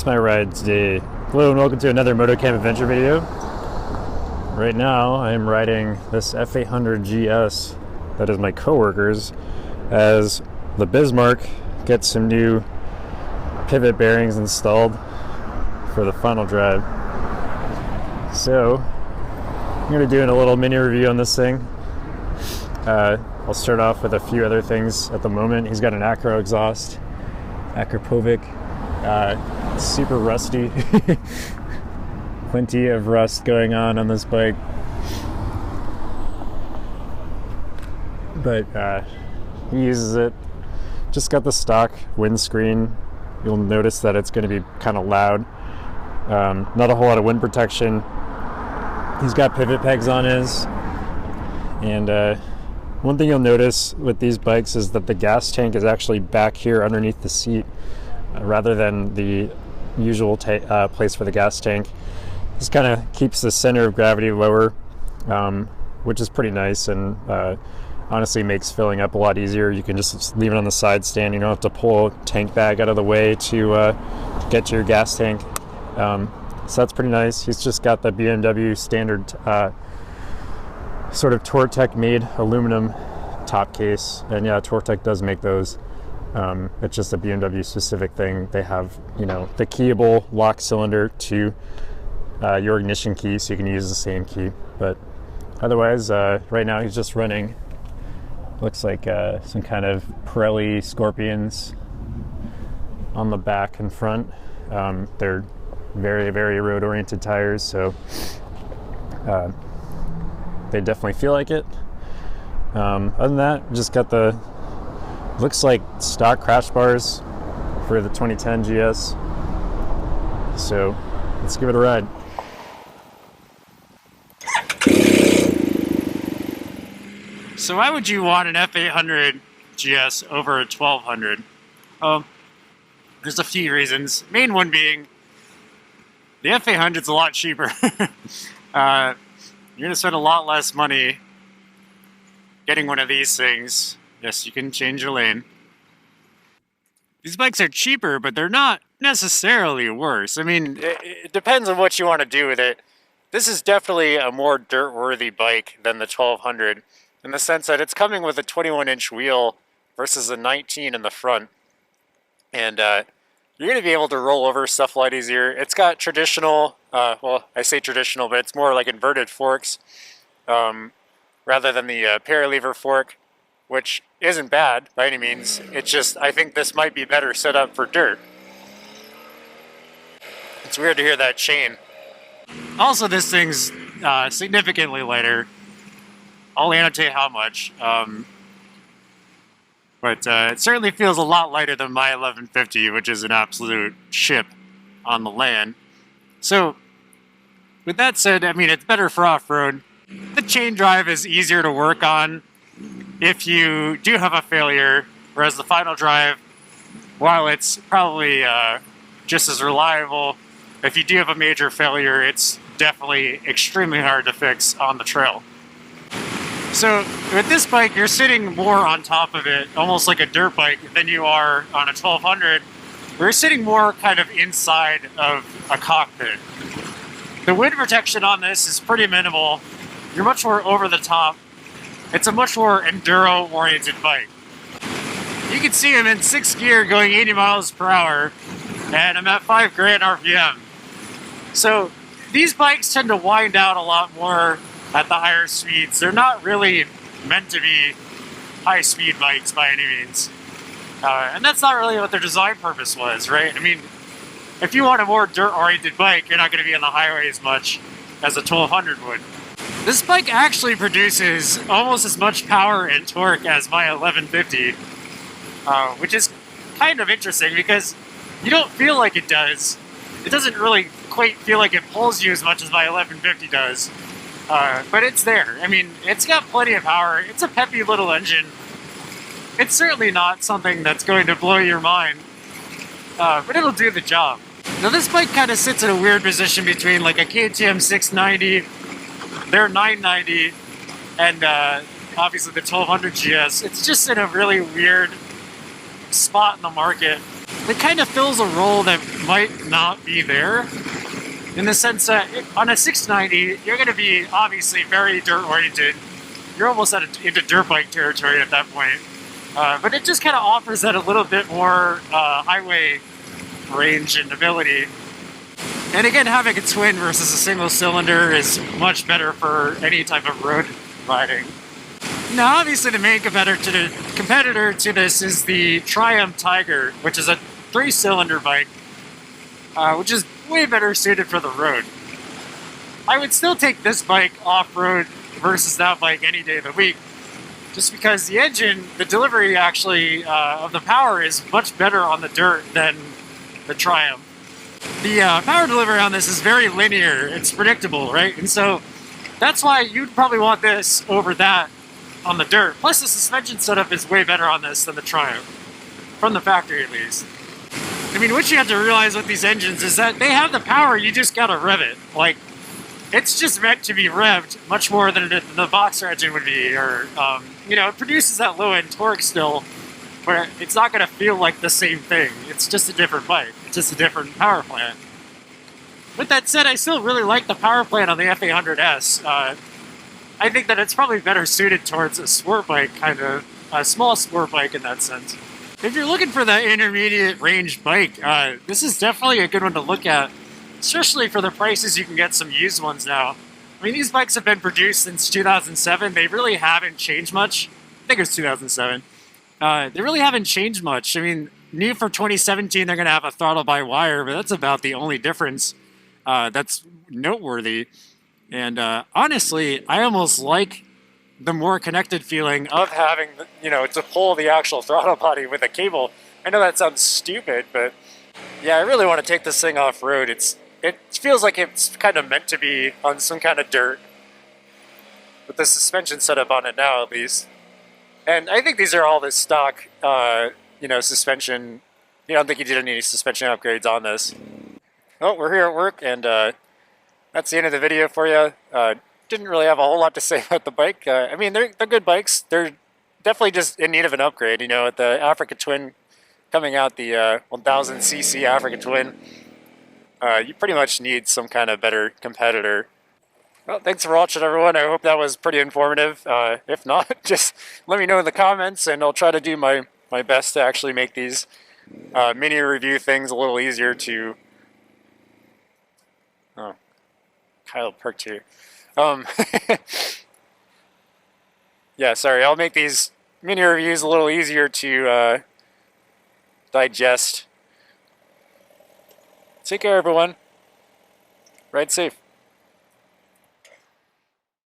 that's my ride today. Hello and welcome to another MotoCamp adventure video. Right now I am riding this F800GS that is my coworker's as the Bismarck gets some new pivot bearings installed for the final drive. So I'm going to be doing a little mini review on this thing. I'll start off with a few other things at the moment. He's got an Acro exhaust, Akrapovic, super rusty. Plenty of rust going on this bike. But he uses it. Just got the stock windscreen. You'll notice that it's going to be kind of loud. Not a whole lot of wind protection. He's got pivot pegs on his. And one thing you'll notice with these bikes is that the gas tank is actually back here underneath the seat rather than the usual place for the gas tank. This kind of keeps the center of gravity lower, which is pretty nice, and honestly makes filling up a lot easier. You can just leave it on the side stand. You don't have to pull a tank bag out of the way to get to your gas tank. So that's pretty nice. He's just got the BMW standard sort of Tortec made aluminum top case, and yeah, Tortec does make those. It's just a BMW specific thing. They have, you know, the keyable lock cylinder to your ignition key, so you can use the same key. But otherwise, right now he's just running, looks like some kind of Pirelli Scorpions on the back and front. They're very, very road-oriented tires, so they definitely feel like it. Other than that, just got the, looks like stock crash bars for the 2010 GS. So let's give it a ride. So why would you want an F800 GS over a 1200? There's a few reasons. Main one being the F800 is a lot cheaper. You're going to spend a lot less money getting one of these things. Yes, you can change your lane. These bikes are cheaper, but they're not necessarily worse. I mean, it depends on what you want to do with it. This is definitely a more dirt-worthy bike than the 1200 in the sense that it's coming with a 21-inch wheel versus a 19 in the front. And you're going to be able to roll over stuff a lot easier. It's got traditional, well, I say traditional, but it's more like inverted forks rather than the paralever fork, which isn't bad by any means. It's just, I think this might be better set up for dirt. It's weird to hear that chain. Also, this thing's significantly lighter. I'll annotate how much. But it certainly feels a lot lighter than my 1150, which is an absolute ship on the land. So, with that said, I mean, it's better for off-road. The chain drive is easier to work on if you do have a failure, whereas the final drive, while it's probably just as reliable, if you do have a major failure, it's definitely extremely hard to fix on the trail. So with this bike, you're sitting more on top of it, almost like a dirt bike, than you are on a 1200. We're sitting more kind of inside of a cockpit. The wind protection on this is pretty minimal. You're much more over the top. It's a much more enduro-oriented bike. You can see I'm in 6th gear going 80 miles per hour, and I'm at 5 grand RPM. So these bikes tend to wind out a lot more at the higher speeds. They're not really meant to be high-speed bikes by any means. And that's not really what their design purpose was, right? I mean, if you want a more dirt-oriented bike, you're not going to be on the highway as much as a 1200 would. This bike actually produces almost as much power and torque as my 1150, which is kind of interesting because you don't feel like it does. It doesn't really quite feel like it pulls you as much as my 1150 does. But it's there. I mean, it's got plenty of power. It's a peppy little engine. It's certainly not something that's going to blow your mind, but it'll do the job. Now this bike kind of sits in a weird position between like a KTM 690, their 990, and obviously the 1200 GS. It's just in a really weird spot in the market that kind of fills a role that might not be there. In the sense that on a 690, you're going to be obviously very dirt oriented. You're almost into dirt bike territory at that point. But it just kind of offers that a little bit more highway range and ability. And again, having a twin versus a single cylinder is much better for any type of road riding. Now, obviously, the main competitor to this is the Triumph Tiger, which is a 3-cylinder bike, which is way better suited for the road. I would still take this bike off-road versus that bike any day of the week, just because the engine, the delivery actually of the power is much better on the dirt than the Triumph. The power delivery on this is very linear, it's predictable, right? And so that's why you'd probably want this over that on the dirt. Plus the suspension setup is way better on this than the Triumph, from the factory at least. I mean, what you have to realize with these engines is that they have the power, you just gotta rev it. Like, it's just meant to be revved much more than the Boxer engine would be, or, you know, it produces that low-end torque still, but it's not gonna feel like the same thing. It's just a different bike. It's just a different power plant. With that said, I still really like the power plant on the F800S. I think that it's probably better suited towards a sport bike, kind of, a small sport bike in that sense. If you're looking for the intermediate range bike, this is definitely a good one to look at, especially for the prices you can get some used ones now. I mean, these bikes have been produced since 2007. They really haven't changed much. I think it was 2007. They really haven't changed much. I mean, new for 2017, they're going to have a throttle-by-wire, but that's about the only difference that's noteworthy. And honestly, I almost like the more connected feeling of having, you know, to pull the actual throttle body with a cable. I know that sounds stupid, but yeah, I really want to take this thing off-road. It feels like it's kind of meant to be on some kind of dirt, with the suspension setup on it now, at least. And I think these are all the stock, you know, suspension. You don't think you did any suspension upgrades on this. Oh, we're here at work, and that's the end of the video for you. Didn't really have a whole lot to say about the bike. I mean, they're good bikes. They're definitely just in need of an upgrade. You know, with the Africa Twin coming out, the 1000cc Africa Twin, you pretty much need some kind of better competitor. Well, thanks for watching, everyone. I hope that was pretty informative. If not, just let me know in the comments, and I'll try to do my best to actually make these mini review things a little easier to... Oh, Kyle perked here. Yeah, sorry, I'll make these mini reviews a little easier to digest. Take care, everyone. Ride safe.